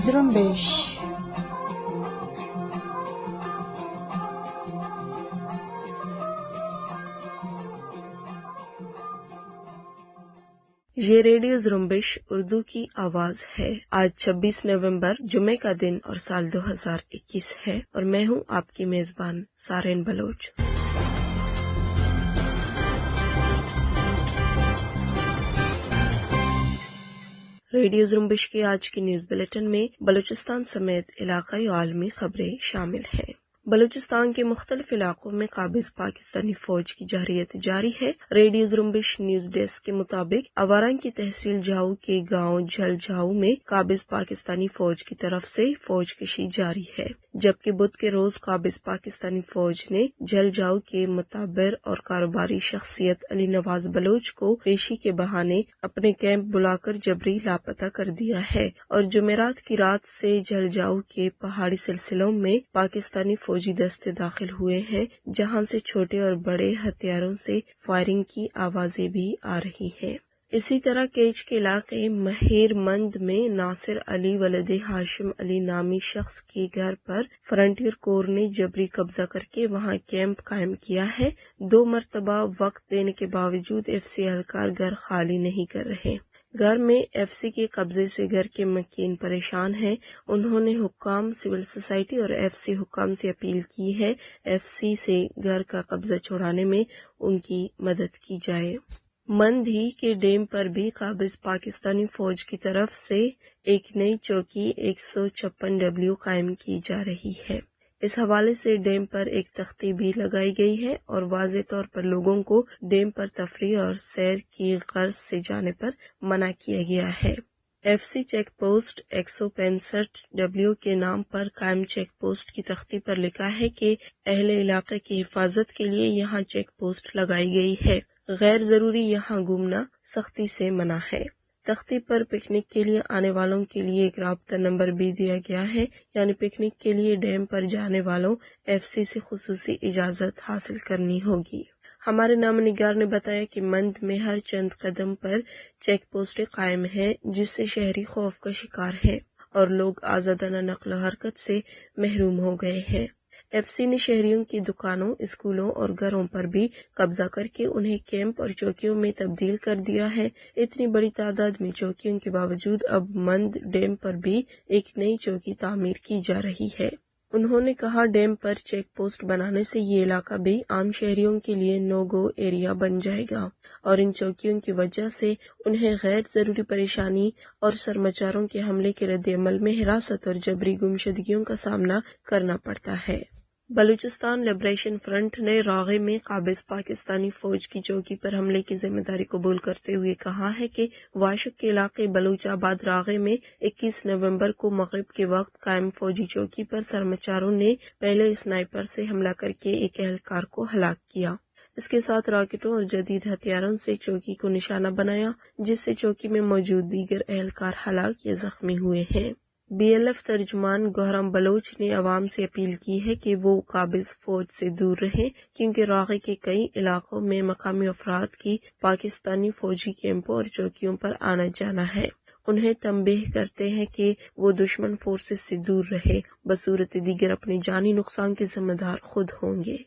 زرمبش یہ ریڈیو زرمبش اردو کی آواز ہے۔ آج 26 نومبر جمعے کا دن اور سال 2021 ہے اور میں ہوں آپ کی میزبان سارین بلوچ۔ ریڈیو زرمبش کی آج کی نیوز بلیٹن میں بلوچستان سمیت علاقائی و عالمی خبریں شامل ہیں۔ بلوچستان کے مختلف علاقوں میں قابض پاکستانی فوج کی جارحیت جاری ہے۔ ریڈیو زرمبش نیوز ڈیسک کے مطابق اوارنگ کی تحصیل جاؤ کے گاؤں جھل جاؤ میں قابض پاکستانی فوج کی طرف سے فوج کشی جاری ہے، جبکہ بدھ کے روز قابض پاکستانی فوج نے جھل جاؤ کے متبر اور کاروباری شخصیت علی نواز بلوچ کو پیشی کے بہانے اپنے کیمپ بلا کر جبری لاپتہ کر دیا ہے، اور جمعرات کی رات سے جھل جاؤ کے پہاڑی سلسلوں میں پاکستانی فوجی دستے داخل ہوئے ہیں، جہاں سے چھوٹے اور بڑے ہتھیاروں سے فائرنگ کی آوازیں بھی آ رہی ہیں۔ اسی طرح کیچ کے علاقے مہیر مند میں ناصر علی ولد ہاشم علی نامی شخص کے گھر پر فرنٹیئر کور نے جبری قبضہ کر کے وہاں کیمپ قائم کیا ہے۔ 2 مرتبہ وقت دینے کے باوجود ایف سی اہلکار گھر خالی نہیں کر رہے۔ گھر میں ایف سی کے قبضے سے گھر کے مکین پریشان ہیں۔ انہوں نے حکام، سول سوسائٹی اور ایف سی حکام سے اپیل کی ہے ایف سی سے گھر کا قبضہ چھڑانے میں ان کی مدد کی جائے۔ مندھی کے ڈیم پر بھی قابض پاکستانی فوج کی طرف سے ایک نئی چوکی 156W قائم کی جا رہی ہے۔ اس حوالے سے ڈیم پر ایک تختی بھی لگائی گئی ہے اور واضح طور پر لوگوں کو ڈیم پر تفریح اور سیر کی غرض سے جانے پر منع کیا گیا ہے۔ F C check post 165W کے نام پر قائم چیک پوسٹ کی تختی پر لکھا ہے کہ اہل علاقے کی حفاظت کے لیے یہاں چیک پوسٹ لگائی گئی ہے، غیر ضروری یہاں گھومنا سختی سے منع ہے۔ تختی پر پکنک کے لیے آنے والوں کے لیے ایک رابطہ نمبر بھی دیا گیا ہے، یعنی پکنک کے لیے ڈیم پر جانے والوں ایف سی سے خصوصی اجازت حاصل کرنی ہوگی۔ ہمارے نامہ نگار نے بتایا کہ مند میں ہر چند قدم پر چیک پوسٹیں قائم ہیں، جس سے شہری خوف کا شکار ہیں اور لوگ آزادانہ نقل و حرکت سے محروم ہو گئے ہیں۔ ایف سی نے شہریوں کی دکانوں، اسکولوں اور گھروں پر بھی قبضہ کر کے انہیں کیمپ اور چوکیوں میں تبدیل کر دیا ہے۔ اتنی بڑی تعداد میں چوکیوں کے باوجود اب مند ڈیم پر بھی ایک نئی چوکی تعمیر کی جا رہی ہے۔ انہوں نے کہا ڈیم پر چیک پوسٹ بنانے سے یہ علاقہ بھی عام شہریوں کے لیے نو گو ایریا بن جائے گا اور ان چوکیوں کی وجہ سے انہیں غیر ضروری پریشانی اور سرمچاروں کے حملے کے رد عمل میں ہراست اور جبری گمشدگیوں کا سامنا کرنا پڑتا ہے۔ بلوچستان لبریشن فرنٹ نے راغے میں قابض پاکستانی فوج کی چوکی پر حملے کی ذمہ داری قبول کرتے ہوئے کہا ہے کہ واشک کے علاقے بلوچ آباد راغے میں 21 نومبر کو مغرب کے وقت قائم فوجی چوکی پر سرمچاروں نے پہلے اسنائپر سے حملہ کر کے ایک اہلکار کو ہلاک کیا۔ اس کے ساتھ راکٹوں اور جدید ہتھیاروں سے چوکی کو نشانہ بنایا، جس سے چوکی میں موجود دیگر اہلکار ہلاک یا زخمی ہوئے ہیں۔ بی ایل ایف ترجمان گوہرام بلوچ نے عوام سے اپیل کی ہے کہ وہ قابض فوج سے دور رہیں، کیونکہ راغے کے کئی علاقوں میں مقامی افراد کی پاکستانی فوجی کیمپوں اور چوکیوں پر آنا جانا ہے۔ انہیں تنبیہ کرتے ہیں کہ وہ دشمن فورسز سے دور رہے، بصورت دیگر اپنے جانی نقصان کے ذمہ دار خود ہوں گے۔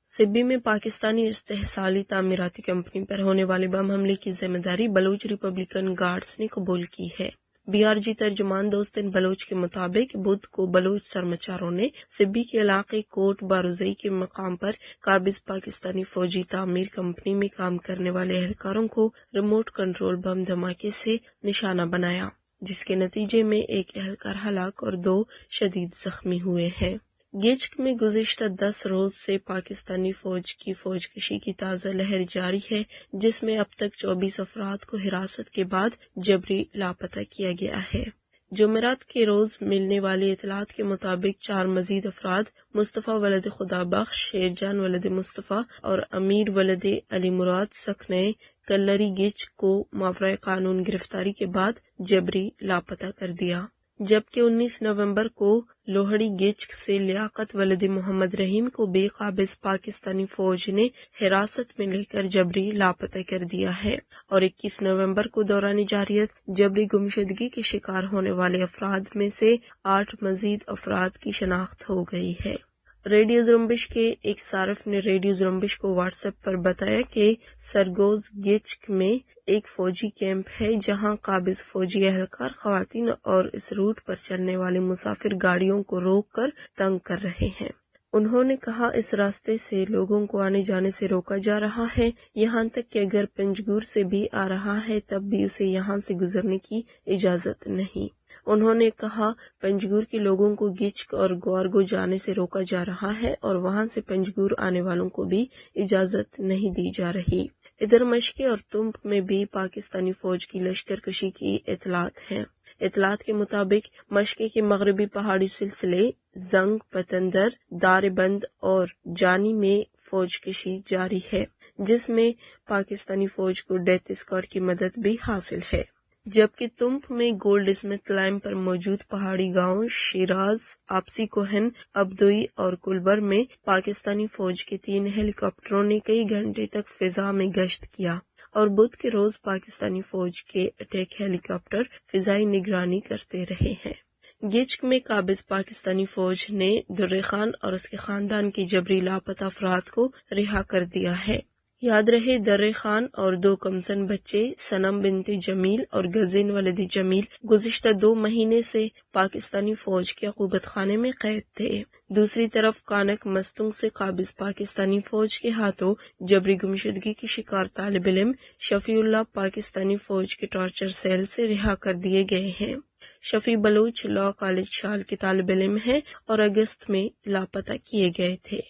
سبی میں پاکستانی استحصالی تعمیراتی کمپنی پر ہونے والے بم حملے کی ذمہ داری بلوچ ریپبلکن گارڈز نے قبول کی ہے۔ بی آر جی ترجمان دوستن بلوچ کے مطابق بدھ کو بلوچ سرمچاروں نے سبی کے علاقے کوٹ بارزئی کے مقام پر قابض پاکستانی فوجی تعمیر کمپنی میں کام کرنے والے اہلکاروں کو ریموٹ کنٹرول بم دھماکے سے نشانہ بنایا، جس کے نتیجے میں ایک اہلکار ہلاک اور 2 شدید زخمی ہوئے ہیں۔ گیچک میں گزشتہ 10 روز سے پاکستانی فوج کی فوج کشی کی تازہ لہر جاری ہے، جس میں اب تک 24 افراد کو حراست کے بعد جبری لاپتہ کیا گیا ہے۔ جمعرات کے روز ملنے والی اطلاعات کے مطابق 4 مزید افراد مصطفیٰ ولد خدا بخش، شیرجان ولد مصطفیٰ اور امیر ولد علی مراد سکھنے کلری گچ کو ماورائے قانون گرفتاری کے بعد جبری لاپتہ کر دیا۔ جبکہ 19 نومبر کو لوہڑی گچک سے لیاقت ولد محمد رحیم کو بے قابض پاکستانی فوج نے حراست میں لے کر جبری لاپتہ کر دیا ہے، اور 21 نومبر کو دوران جارحیت جبری گمشدگی کے شکار ہونے والے افراد میں سے 8 مزید افراد کی شناخت ہو گئی ہے۔ ریڈیو زرمبش کے ایک صارف نے ریڈیو زرمبش کو واٹس ایپ پر بتایا کہ سرگوز گچک میں ایک فوجی کیمپ ہے جہاں قابض فوجی اہلکار خواتین اور اس روٹ پر چلنے والے مسافر گاڑیوں کو روک کر تنگ کر رہے ہیں۔ انہوں نے کہا اس راستے سے لوگوں کو آنے جانے سے روکا جا رہا ہے، یہاں تک کہ اگر پنجگور سے بھی آ رہا ہے تب بھی اسے یہاں سے گزرنے کی اجازت نہیں۔ انہوں نے کہا پنجگور کے لوگوں کو گچک اور گوارگو جانے سے روکا جا رہا ہے اور وہاں سے پنجگور آنے والوں کو بھی اجازت نہیں دی جا رہی۔ ادھر مشقے اور تمپ میں بھی پاکستانی فوج کی لشکر کشی کی اطلاعات ہیں۔ اطلاعات کے مطابق مشقے کے مغربی پہاڑی سلسلے زنگ، پتندر، دار بند اور جانی میں فوج کشی جاری ہے، جس میں پاکستانی فوج کو ڈیتھ اسکواڈ کی مدد بھی حاصل ہے، جبکہ تمپ میں گولڈ اسمتھ لائن پر موجود پہاڑی گاؤں شیراز، آپسی کوہن، ابدوئی اور کلبر میں پاکستانی فوج کے 3 ہیلی کاپٹروں نے کئی گھنٹے تک فضا میں گشت کیا، اور بدھ کے روز پاکستانی فوج کے اٹیک ہیلی کاپٹر فضائی نگرانی کرتے رہے ہیں۔ گچک میں قابض پاکستانی فوج نے درِ خان اور اس کے خاندان کے جبری لاپتہ افراد کو رہا کر دیا ہے۔ یاد رہے درِ خان اور 2 کمسن بچے صنم بنت جمیل اور غزین ولد جمیل گزشتہ 2 مہینے سے پاکستانی فوج کے عقوبت خانے میں قید تھے۔ دوسری طرف کانک مستنگ سے قابض پاکستانی فوج کے ہاتھوں جبری گمشدگی کی شکار طالب علم شفیع اللہ پاکستانی فوج کے ٹارچر سیل سے رہا کر دیے گئے ہیں۔ شفیع بلوچ لاء کالج شال کے طالب علم ہیں اور اگست میں لاپتہ کیے گئے تھے۔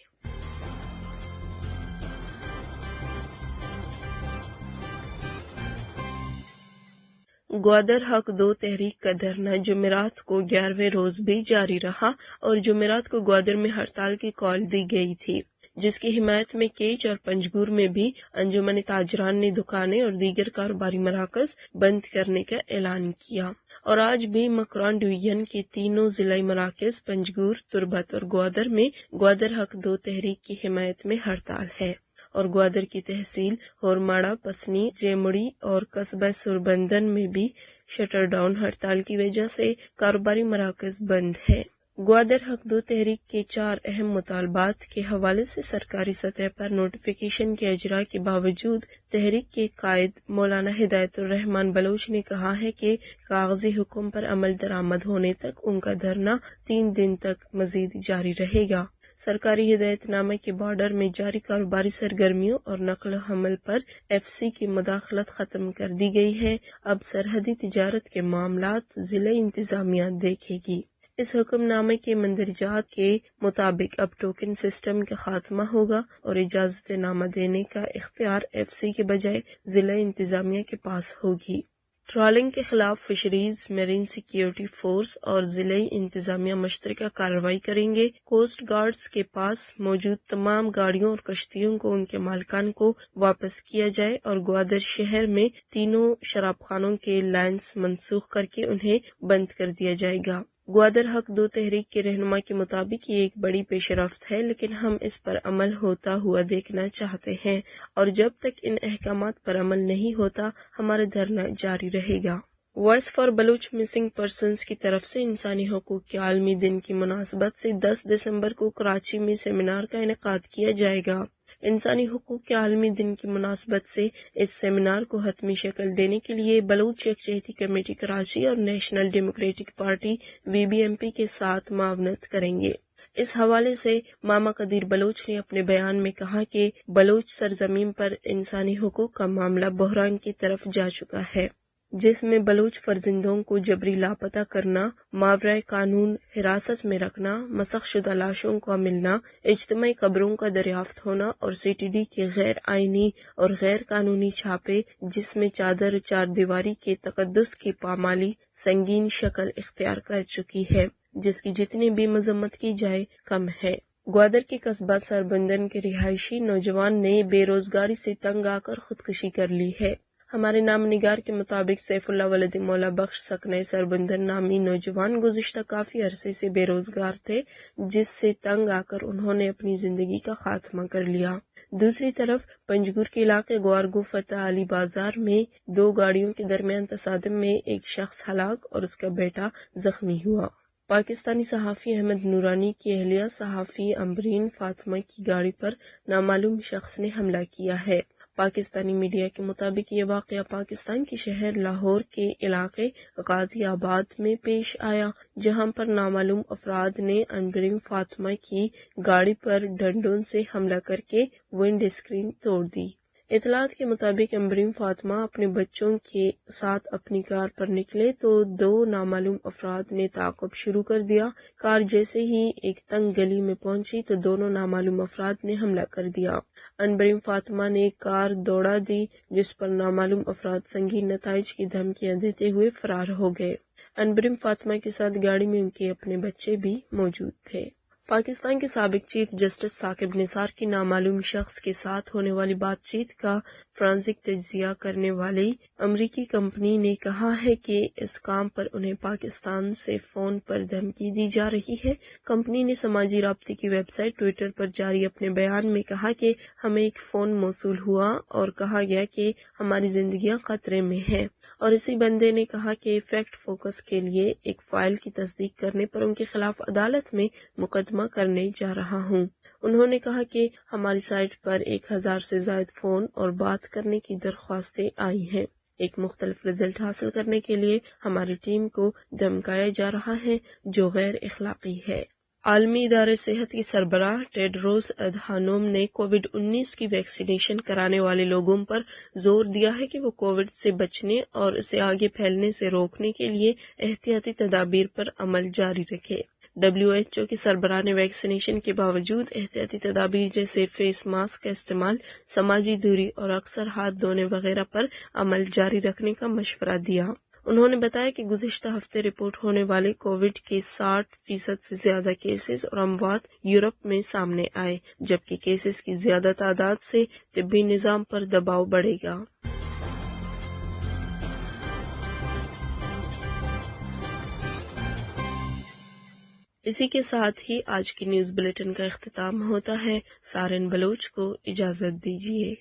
گوادر حق 2 تحریک کا دھرنا جمعرات کو 11ویں روز بھی جاری رہا اور جمعرات کو گوادر میں ہڑتال کی کال دی گئی تھی، جس کی حمایت میں کیچ اور پنجگور میں بھی انجمن تاجران نے دکانیں اور دیگر کاروباری مراکز بند کرنے کا اعلان کیا، اور آج بھی مکران ڈویژن کے تینوں ضلعی مراکز پنجگور، تربت اور گوادر میں گوادر حق 2 تحریک کی حمایت میں ہڑتال ہے، اور گوادر کی تحصیل ہورماڑا، پسنی، جیمڑی اور قصبہ سربندن میں بھی شٹر ڈاؤن ہڑتال کی وجہ سے کاروباری مراکز بند ہے۔ گوادر حق 2 تحریک کے 4 اہم مطالبات کے حوالے سے سرکاری سطح پر نوٹیفیکیشن کے اجراء کے باوجود تحریک کے قائد مولانا ہدایت الرحمان بلوچ نے کہا ہے کہ کاغذی حکم پر عمل درآمد ہونے تک ان کا دھرنا 3 دن تک مزید جاری رہے گا۔ سرکاری ہدایت نامے کے بارڈر میں جاری کاروباری سرگرمیوں اور نقل و حمل پر ایف سی کی مداخلت ختم کر دی گئی ہے، اب سرحدی تجارت کے معاملات ضلعی انتظامیہ دیکھے گی۔ اس حکم نامے کے مندرجات کے مطابق اب ٹوکن سسٹم کا خاتمہ ہوگا اور اجازت نامہ دینے کا اختیار ایف سی کے بجائے ضلع انتظامیہ کے پاس ہوگی۔ ٹرالنگ کے خلاف فشریز، میرین سیکیورٹی فورس اور ضلعی انتظامیہ مشترکہ کارروائی کریں گے۔ کوسٹ گارڈز کے پاس موجود تمام گاڑیوں اور کشتیوں کو ان کے مالکان کو واپس کیا جائے اور گوادر شہر میں تینوں شراب خانوں کے لائنز منسوخ کر کے انہیں بند کر دیا جائے گا۔ گوادر حق 2 تحریک کے رہنما کے مطابق یہ ایک بڑی پیش رفت ہے، لیکن ہم اس پر عمل ہوتا ہوا دیکھنا چاہتے ہیں اور جب تک ان احکامات پر عمل نہیں ہوتا ہمارا دھرنا جاری رہے گا۔ Voice for Baloch missing persons کی طرف سے انسانی حقوق کے عالمی دن کی مناسبت سے 10 دسمبر کو کراچی میں سیمینار کا انعقاد کیا جائے گا۔ انسانی حقوق کے عالمی دن کی مناسبت سے اس سیمینار کو حتمی شکل دینے کے لیے بلوچ یکجہتی کمیٹی کراچی اور نیشنل ڈیموکریٹک پارٹی VBMP کے ساتھ معاونت کریں گے۔ اس حوالے سے ماما قدیر بلوچ نے اپنے بیان میں کہا کہ بلوچ سرزمین پر انسانی حقوق کا معاملہ بحران کی طرف جا چکا ہے، جس میں بلوچ فرزندوں کو جبری لاپتہ کرنا، ماورائے قانون حراست میں رکھنا، مسخ شدہ لاشوں کا ملنا، اجتماعی قبروں کا دریافت ہونا اور CTD کے غیر آئینی اور غیر قانونی چھاپے، جس میں چادر چار دیواری کے تقدس کی پامالی سنگین شکل اختیار کر چکی ہے، جس کی جتنی بھی مذمت کی جائے کم ہے۔ گوادر کے قصبہ سربندن کے رہائشی نوجوان نے بے روزگاری سے تنگ آ کر خودکشی کر لی ہے۔ ہمارے نام نگار کے مطابق سیف اللہ ولد مولا بخش سکنہ سربندر نامی نوجوان گزشتہ کافی عرصے سے بے روزگار تھے، جس سے تنگ آ کر انہوں نے اپنی زندگی کا خاتمہ کر لیا۔ دوسری طرف پنجگور کے علاقے گوارگو فتح علی بازار میں 2 گاڑیوں کے درمیان تصادم میں ایک شخص ہلاک اور اس کا بیٹا زخمی ہوا۔ پاکستانی صحافی احمد نورانی کی اہلیہ صحافی امبرین فاطمہ کی گاڑی پر نامعلوم شخص نے حملہ کیا ہے۔ پاکستانی میڈیا کے مطابق یہ واقعہ پاکستان کے شہر لاہور کے علاقے غازی آباد میں پیش آیا، جہاں پر نامعلوم افراد نے امبرین فاطمہ کی گاڑی پر ڈنڈوں سے حملہ کر کے ونڈ اسکرین توڑ دی۔ اطلاعات کے مطابق امبرین فاطمہ اپنے بچوں کے ساتھ اپنی کار پر نکلے تو 2 نامعلوم افراد نے تعاقب شروع کر دیا۔ کار جیسے ہی ایک تنگ گلی میں پہنچی تو دونوں نامعلوم افراد نے حملہ کر دیا۔ امبرین فاطمہ نے کار دوڑا دی، جس پر نامعلوم افراد سنگین نتائج کی دھمکیاں دیتے ہوئے فرار ہو گئے۔ امبرین فاطمہ کے ساتھ گاڑی میں ان کے اپنے بچے بھی موجود تھے۔ پاکستان کے سابق چیف جسٹس ثاقب نثار کی نامعلوم شخص کے ساتھ ہونے والی بات چیت کا فرانسک تجزیہ کرنے والی امریکی کمپنی نے کہا ہے کہ اس کام پر انہیں پاکستان سے فون پر دھمکی دی جا رہی ہے۔ کمپنی نے سماجی رابطے کی ویب سائٹ ٹویٹر پر جاری اپنے بیان میں کہا کہ ہمیں ایک فون موصول ہوا اور کہا گیا کہ ہماری زندگیاں خطرے میں ہیں، اور اسی بندے نے کہا کہ فیکٹ فوکس کے لیے ایک فائل کی تصدیق کرنے پر ان کے خلاف عدالت میں مقدمہ کرنے جا رہا ہوں۔ انہوں نے کہا کہ ہماری سائٹ پر 1000 سے زائد فون اور بات کرنے کی درخواستیں آئی ہیں۔ ایک مختلف رزلٹ حاصل کرنے کے لیے ہماری ٹیم کو دھمکایا جا رہا ہے، جو غیر اخلاقی ہے۔ عالمی ادارے صحت کی سربراہ ٹیڈروس ادھانوم نے کووڈ-19 کی ویکسینیشن کرانے والے لوگوں پر زور دیا ہے کہ وہ کووڈ سے بچنے اور اسے آگے پھیلنے سے روکنے کے لیے احتیاطی تدابیر پر عمل جاری رکھے۔ WHO کے سربراہ نے ویکسینیشن کے باوجود احتیاطی تدابیر جیسے فیس ماسک کا استعمال، سماجی دوری اور اکثر ہاتھ دھونے وغیرہ پر عمل جاری رکھنے کا مشورہ دیا۔ انہوں نے بتایا کہ گزشتہ ہفتے رپورٹ ہونے والے کووڈ کے 60% سے زیادہ کیسز اور اموات یورپ میں سامنے آئے، جبکہ کیسز کی زیادہ تعداد سے طبی نظام پر دباؤ بڑھے گا۔ اسی کے ساتھ ہی آج کی نیوز بلیٹن کا اختتام ہوتا ہے۔ سارن بلوچ کو اجازت دیجیے۔